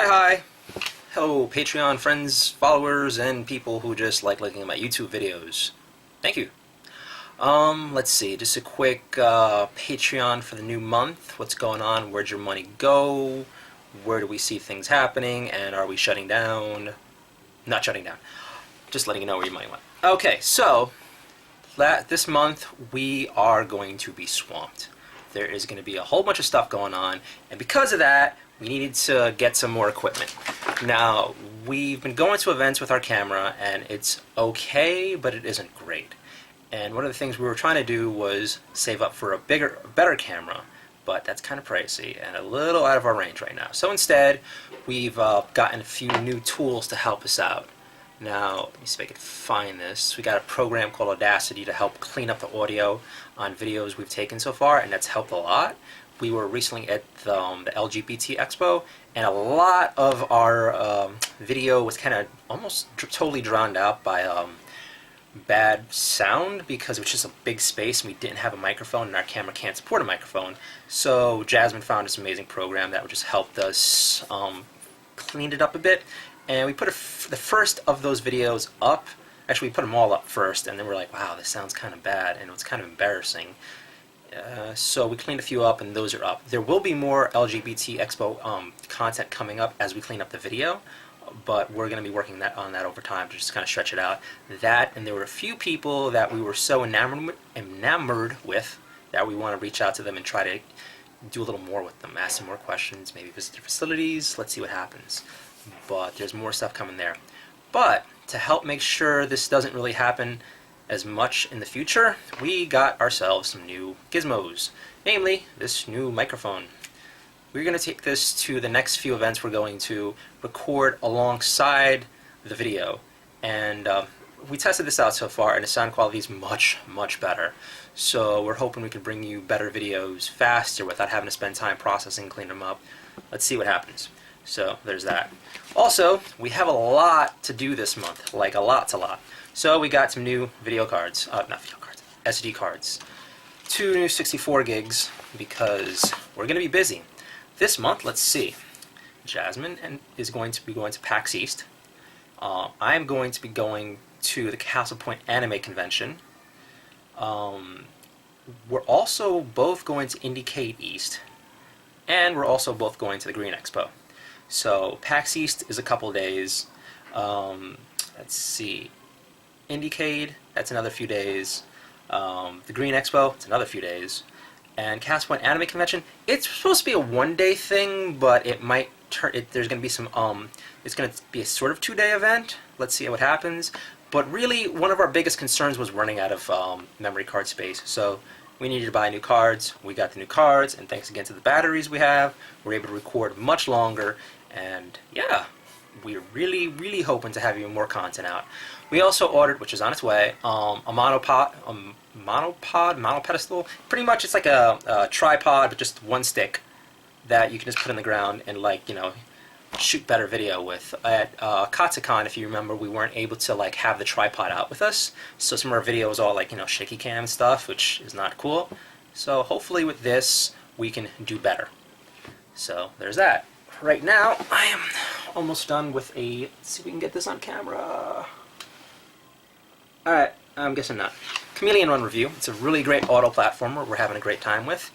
Hi. Hello, Patreon friends, followers, and people who just like looking at my YouTube videos. Thank you. Let's see, just a quick Patreon for the new month. What's going on? Where'd your money go? Where do we see things happening? And are we shutting down? Not shutting down. Just letting you know where your money went. Okay, so this month we are going to be swamped. There is going to be a whole bunch of stuff going on, and because of that, we needed to get some more equipment. Now, we've been going to events with our camera, and it's okay, but it isn't great. And one of the things we were trying to do was save up for a better camera, but that's kind of pricey and a little out of our range right now. So instead, we've gotten a few new tools to help us out. Now, let me see if I can find this. We got a program called Audacity to help clean up the audio on videos we've taken so far, and that's helped a lot. We were recently at the LGBT Expo, and a lot of our video was kind of almost totally drowned out by bad sound because it was just a big space and we didn't have a microphone and our camera can't support a microphone. So Jasmine found this amazing program that just helped us clean it up a bit. And we put the first of those videos up. Actually, we put them all up first, and then we're like, wow, this sounds kind of bad, and it was kind of embarrassing. So we cleaned a few up, and those are up. There will be more LGBT Expo content coming up as we clean up the video, but we're going to be working on that over time to just kind of stretch it out. That, and there were a few people that we were so enamored with that we want to reach out to them and try to do a little more with them, ask some more questions, maybe visit their facilities. Let's see what happens. But there's more stuff coming there. But to help make sure this doesn't really happen as much in the future, we got ourselves some new gizmos, namely this new microphone. We're going to take this to the next few events we're going to record alongside the video, and we tested this out so far and the sound quality is much better. So we're hoping we can bring you better videos faster without having to spend time processing and cleaning them up. Let's see what happens. So there's that. Also, we have a lot to do this month, like a lot. So we got some new video cards, not video cards, SD cards. 2 new 64 gigs because we're going to be busy. This month, let's see. Jasmine is going to be going to PAX East. I'm going to be going to the Castle Point Anime Convention. We're also both going to Indiecade East. And we're also both going to the Green Expo. So PAX East is a couple days. Let's see. Indiecade, that's another few days. The Green Expo, it's another few days. And Castle Point Anime Convention, it's supposed to be a one-day thing, but it might turn. There's going to be some. It's going to be a sort of 2-day event. Let's see what happens. But really, one of our biggest concerns was running out of memory card space. So we needed to buy new cards. We got the new cards, and thanks again to the batteries we have, we're able to record much longer. And yeah, we're really hoping to have even more content out. We also ordered, which is on its way, a monopedestal. Pretty much it's like a tripod, but just one stick that you can just put in the ground and, like, you know, shoot better video with. At Katsucon, if you remember, we weren't able to, like, have the tripod out with us, so some of our video was all, like, you know, shaky cam stuff, which is not cool. So hopefully with this we can do better. So there's that. Right now I am almost done with a, let's see if we can get this on camera. Alright, I'm guessing not. Chameleon Run review. It's a really great auto platformer we're having a great time with.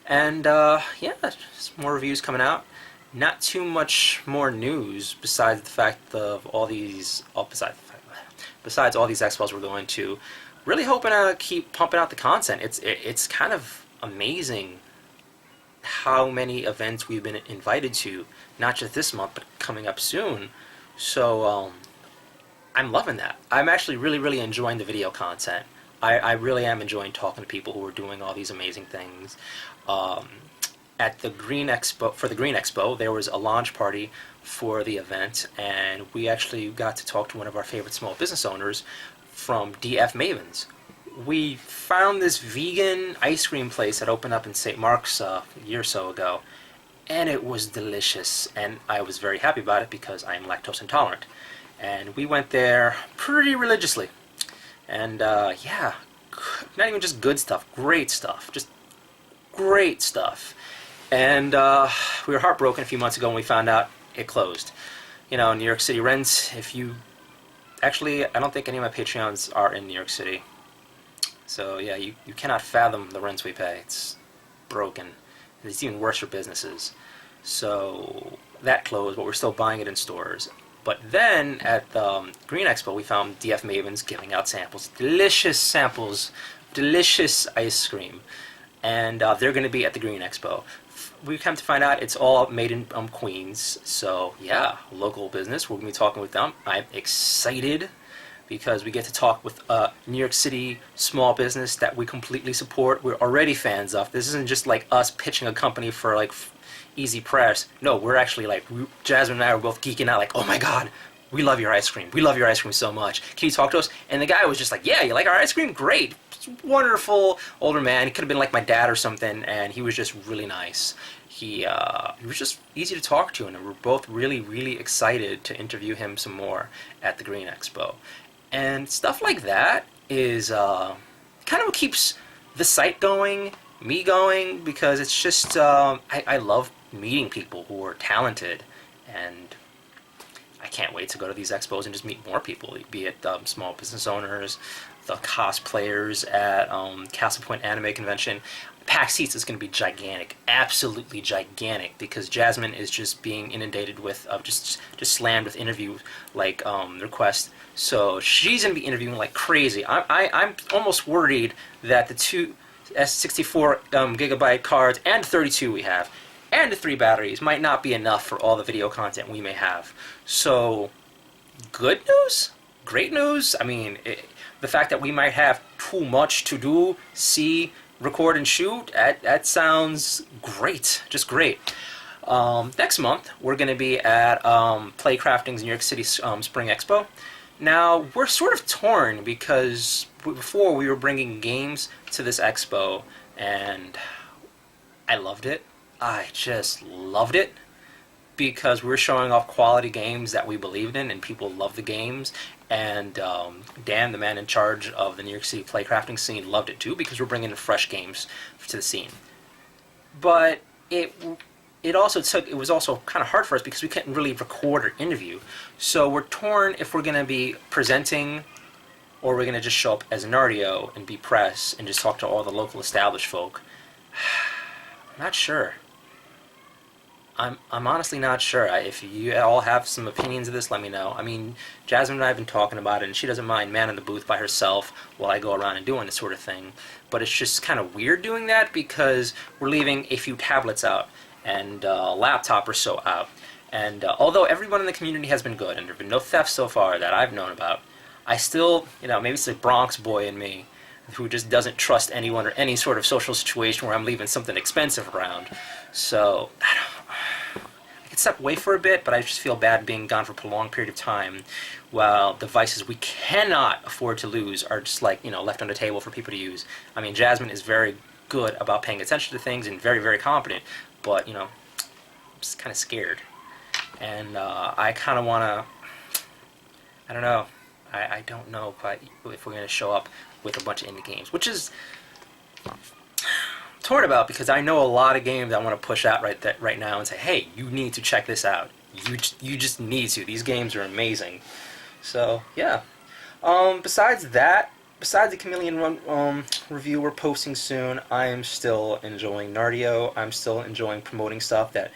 And yeah, just more reviews coming out. Not too much more news besides the fact of all these, besides all these expos we're going to. Really hoping to keep pumping out the content. It's kind of amazing how many events we've been invited to, not just this month, but coming up soon. So I'm loving that. I'm actually really enjoying the video content. I really am enjoying talking to people who are doing all these amazing things. At the Green Expo, for the Green Expo, there was a launch party for the event, and we actually got to talk to one of our favorite small business owners from DF Mavens. We found this vegan ice cream place that opened up in St. Mark's a year or so ago, and it was delicious, and I was very happy about it because I am lactose intolerant. And we went there pretty religiously, and yeah, not even just good stuff, great stuff, just great stuff. And we were heartbroken a few months ago when we found out it closed. You know, New York City rent, if you... Actually, I don't think any of my Patreons are in New York City. So, yeah, you cannot fathom the rents we pay. It's broken. It's even worse for businesses. So, that closed, but we're still buying it in stores. But then, at the Green Expo, we found DF Mavens giving out samples. Delicious samples. Delicious ice cream. And they're going to be at the Green Expo. We come to find out it's all made in Queens. So, yeah, local business. We're going to be talking with them. I'm excited because we get to talk with a New York City small business that we completely support. We're already fans of. This isn't just like us pitching a company for like easy press. No, we're actually like, Jasmine and I were both geeking out like, oh my god, we love your ice cream. We love your ice cream so much. Can you talk to us? And the guy was just like, yeah, you like our ice cream? Great. Wonderful older man. He could have been like my dad or something, and he was just really nice. He was just easy to talk to, and we're both really, really excited to interview him some more at the Green Expo. And stuff like that is kind of what keeps the site going, me going, because it's just, I love meeting people who are talented, and I can't wait to go to these expos and just meet more people, be it small business owners, the cosplayers at Castle Point Anime Convention. PAX Seats is going to be gigantic, absolutely gigantic, because Jasmine is just being inundated with, just slammed with interview like requests. So she's going to be interviewing like crazy. I'm almost worried that the two S64 gigabyte cards and 32 we have, and the 3 batteries might not be enough for all the video content we may have. So, good news? Great news? I mean, the fact that we might have too much to do, see, record, and shoot, that sounds great. Just great. Next month, we're going to be at Playcrafting's New York City Spring Expo. Now, we're sort of torn because before we were bringing games to this expo, and I loved it. I just loved it because we were showing off quality games that we believed in, and people loved the games. And Dan, the man in charge of the New York City playcrafting scene, loved it too because we're bringing in fresh games to the scene. But it was also kind of hard for us because we couldn't really record or interview. So we're torn if we're going to be presenting or we're going to just show up as Nardio and be press and just talk to all the local established folk. I'm not sure. I'm honestly not sure. If you all have some opinions of this, let me know. I mean, Jasmine and I have been talking about it, and she doesn't mind manning the booth by herself while I go around and doing this sort of thing. But it's just kind of weird doing that because we're leaving a few tablets out and a laptop or so out. And although everyone in the community has been good, and there have been no thefts so far that I've known about, I still, maybe it's the Bronx boy in me who just doesn't trust anyone or any sort of social situation where I'm leaving something expensive around. So, I could step away for a bit, but I just feel bad being gone for a prolonged period of time while devices we cannot afford to lose are just like, left on the table for people to use. I mean, Jasmine is very good about paying attention to things and very, very competent, but, I'm just kind of scared. And I kind of want to, I don't know. I don't know quite if we're going to show up with a bunch of indie games, which is torn about because I know a lot of games I want to push out right now and say, hey, you need to check this out. You just need to. These games are amazing. So, yeah. Besides the Chameleon Run review we're posting soon, I am still enjoying Nardio. I'm still enjoying promoting stuff that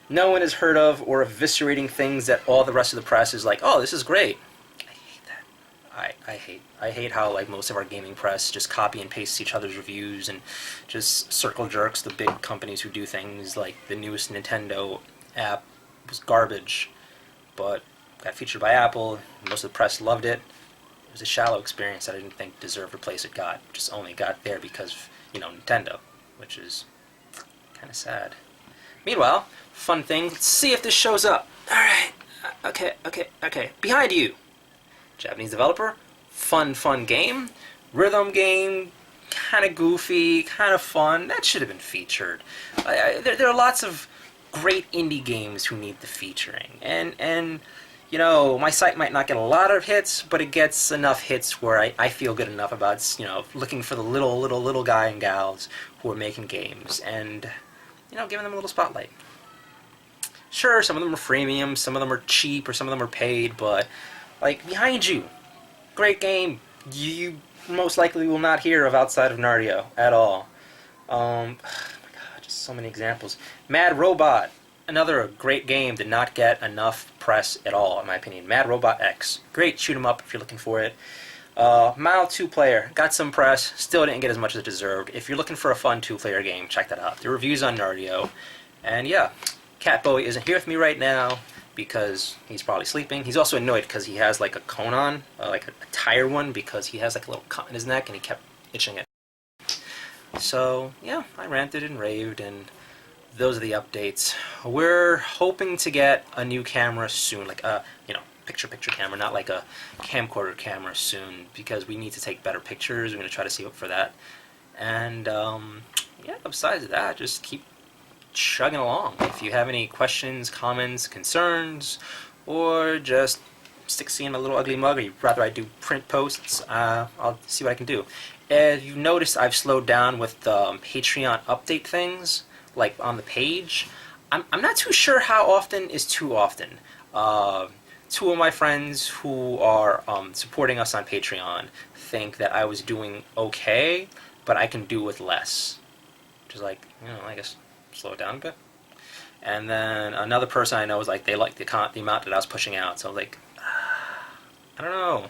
no one has heard of or eviscerating things that all the rest of the press is like, oh, this is great. I hate how like most of our gaming press just copy and pastes each other's reviews and just circle jerks the big companies who do things like the newest Nintendo app was garbage, but got featured by Apple. Most of the press loved it. It was a shallow experience that I didn't think deserved the place it got. Just only got there because of, Nintendo, which is kind of sad. Meanwhile, fun thing. Let's see if this shows up. All right. Okay. Behind you. Japanese developer, fun game, rhythm game, kind of goofy, kind of fun. That should have been featured. There are lots of great indie games who need the featuring, and my site might not get a lot of hits, but it gets enough hits where I feel good enough about looking for the little guy and gals who are making games and giving them a little spotlight. Sure, some of them are freemium, some of them are cheap, or some of them are paid, but like behind you, great game. You most likely will not hear of outside of Nardio at all. Oh my God, just so many examples. Mad Robot, another great game, did not get enough press at all, in my opinion. Mad Robot X, great shoot 'em up if you're looking for it. Mile 2-player, got some press, still didn't get as much as it deserved. If you're looking for a fun 2-player game, check that out. The reviews on Nardio. And yeah, Cat Bowie isn't here with me right now because he's probably sleeping. He's also annoyed because he has like a cone on, like a tire one, because he has like a little cut in his neck and he kept itching it. So yeah, I ranted and raved, and those are the updates. We're hoping to get a new camera soon, like a picture camera, not like a camcorder camera soon, because we need to take better pictures. We're gonna try to save up for that, and yeah. Besides that, just keep chugging along. If you have any questions, comments, concerns, or just stick seeing a little ugly mug, or you'd rather I do print posts, I'll see what I can do. As you've noticed, I've slowed down with the Patreon update things, like on the page. I'm not too sure how often is too often. Two of my friends who are supporting us on Patreon think that I was doing okay, but I can do with less. Which is like, I guess slow it down a bit. And then another person I know is like, they like the amount that I was pushing out. So I was like, I don't know.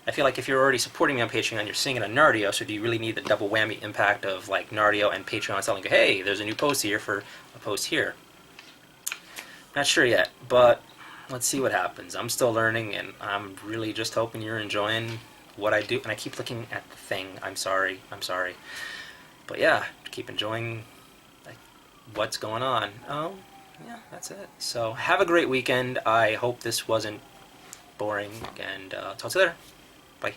I feel like if you're already supporting me on Patreon, you're seeing it on Nardio, so do you really need the double whammy impact of like Nardio and Patreon telling you, hey, there's a new post here for a post here? Not sure yet, but let's see what happens. I'm still learning, and I'm really just hoping you're enjoying what I do. And I keep looking at the thing. I'm sorry. But yeah, keep enjoying what's going on. Yeah, that's it. So have a great weekend. I hope this wasn't boring, and talk to you later. Bye.